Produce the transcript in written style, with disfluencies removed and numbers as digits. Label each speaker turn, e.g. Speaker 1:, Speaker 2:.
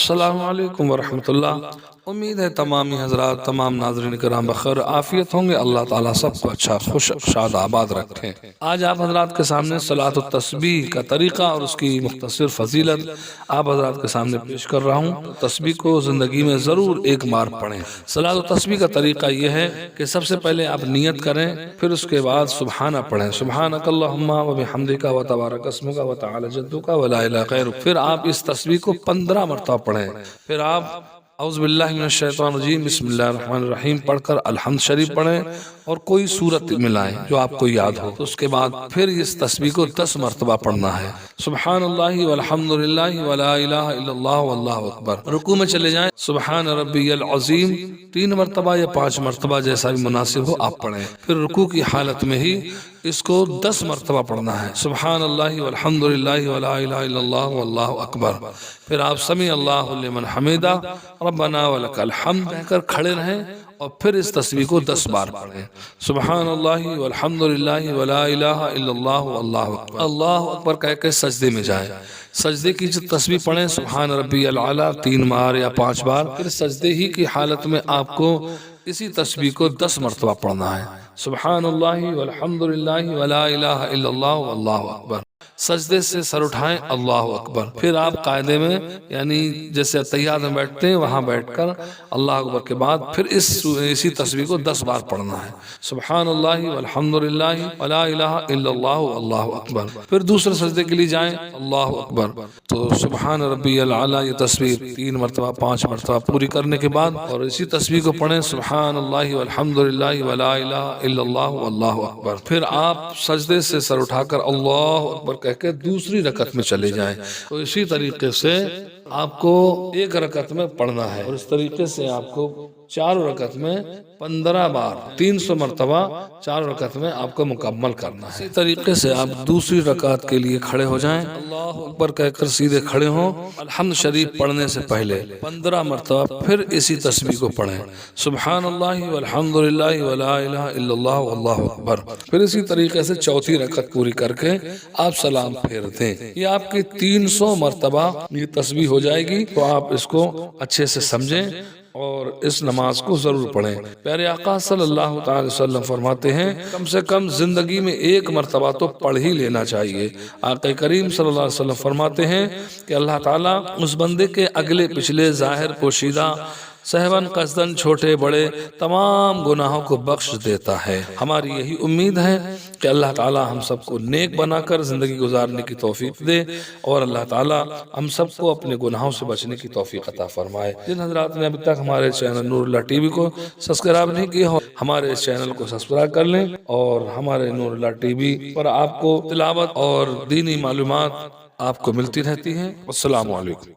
Speaker 1: السلام علیکم ورحمۃ اللہ۔ امید ہے تمامی حضرات، تمام ناظرین کرام بخیر عافیت ہوں گے۔ اللہ تعالیٰ سب کو اچھا خوش شاد آباد رکھیں۔ آج آپ حضرات کے سامنے صلاۃ التسبیح کا طریقہ اور اس کی مختصر فضیلت آپ حضرات کے سامنے پیش کر رہا ہوں۔ تسبیح کو زندگی میں ضرور ایک بار پڑھیں۔ صلاۃ التسبیح کا طریقہ یہ ہے کہ سب سے پہلے آپ نیت کریں، پھر اس کے بعد سبحانہ پڑھیں، سبحانک اللہم و بحمدک و تبارک اسمک و تعالی جدک و لا الہ غیرک۔ پھر آپ اس تسبیح کو 15 مرتبہ پڑھیں۔ پھر آپ اعوذ باللہ من الشیطان الرجیم بسم اللہ الرحمن الرحیم پڑھ کر الحمد شریف پڑھیں اور کوئی سورت ملائیں جو آپ کو یاد ہو۔ تو اس کے بعد پھر اس تسبیح کو 10 مرتبہ پڑھنا ہے، سبحان اللہ والحمد للہ ولا الہ الا اللہ واللہ اکبر۔ رکوع میں چلے جائیں، سبحان ربی العظیم 3 مرتبہ یا 5 مرتبہ جیسا بھی مناسب ہو آپ پڑھیں۔ پھر رکوع کی حالت میں ہی اس کو 10 مرتبہ پڑھنا ہے، سبحان اللہ والحمد للہ ولا الہ الا اللہ واللہ اکبر۔ پھر آپ سمیع اللہ لمن حمیدہ ربنا ولک الحمد کہہ کر کھڑے رہیں اور پھر اس تسبیح کو 10 بار پڑھیں، سبحان اللہ والحمد للہ ولا الہ الا اللہ واللہ اکبر۔ اللہ اکبر کہہ کے سجدے میں جائیں۔ سجدے کی جو تسبیح پڑھیں سبحان ربی العلیٰ 3 بار یا 5 بار، پھر سجدے ہی کی حالت میں آپ کو اسی تسبیح کو 10 مرتبہ پڑھنا ہے، سبحان اللہ والحمد للہ ولا الہ الا اللہ واللہ اکبر۔ سجدے سے سر اٹھائیں، اللہ اکبر۔ پھر آپ قاعدے میں یعنی جیسے تحیات میں بیٹھتے ہیں وہاں بیٹھ کر اللہ اکبر کے بعد پھر اسی تسبیح کو 10 بار پڑھنا ہے، سبحان اللہ والحمد للہ ولا الہ الا اللہ واللہ اکبر۔ پھر دوسرے سجدے کے لیے جائیں، اللہ اکبر۔ تو سبحان ربی العلیٰ یہ تسبیح 3 مرتبہ 5 مرتبہ پوری کرنے کے بعد اور اسی تسبیح کو پڑھیں، سبحان اللہ والحمد للہ ولا الہ الا اللہ واللہ اکبر۔ پھر آپ سجدے سے سر اٹھا کر اللہ اکبر کہہ کے دوسری رکعت میں چلے جائیں۔ تو اسی طریقے سے آپ کو ایک رکعت میں پڑھنا ہے اور اس طریقے سے آپ کو 4 رکعت میں 15 بار 300 مرتبہ 4 رکعت میں آپ کو مکمل کرنا ہے۔ اسی طریقے سے آپ دوسری رکعت کے لیے کھڑے ہو جائیں، اللہ اکبر کہہ کر سیدھے کھڑے ہوں، الحمد شریف پڑھنے سے پہلے 15 مرتبہ پھر اسی تسبیح کو پڑھیں، سبحان اللہ والحمد للہ ولا الہ الا اللہ واللہ اکبر۔ پھر اسی طریقے سے چوتھی رکعت پوری کر کے آپ سلام پھیر دیں۔ یہ آپ کی 300 مرتبہ یہ تسبیح ہو جائے گی۔ تو آپ اس کو اچھے سے سمجھیں اور اس نماز کو ضرور پڑھیں۔ پیارے آقا صلی اللہ تعالی وسلم فرماتے ہیں کم سے کم زندگی میں 1 مرتبہ تو پڑھ ہی لینا چاہیے۔ آقا کریم صلی اللہ علیہ وسلم فرماتے ہیں کہ اللہ تعالیٰ اس بندے کے اگلے پچھلے ظاہر پوشیدہ سہون قصدن چھوٹے بڑے تمام گناہوں کو بخش دیتا ہے۔ ہماری یہی امید ہے کہ اللہ تعالیٰ ہم سب کو نیک بنا کر زندگی گزارنے کی توفیق دے اور اللہ تعالیٰ ہم سب کو اپنے گناہوں سے بچنے کی توفیق عطا فرمائے۔ جن حضرات نے ابھی تک ہمارے چینل نور اللہ ٹی وی کو سبسکرائب نہیں کیا ہو، ہمارے اس چینل کو سبسکرائب کر لیں اور ہمارے نور اللہ ٹی وی پر آپ کو تلاوت اور دینی معلومات آپ کو ملتی رہتی ہیں۔ السلام علیکم۔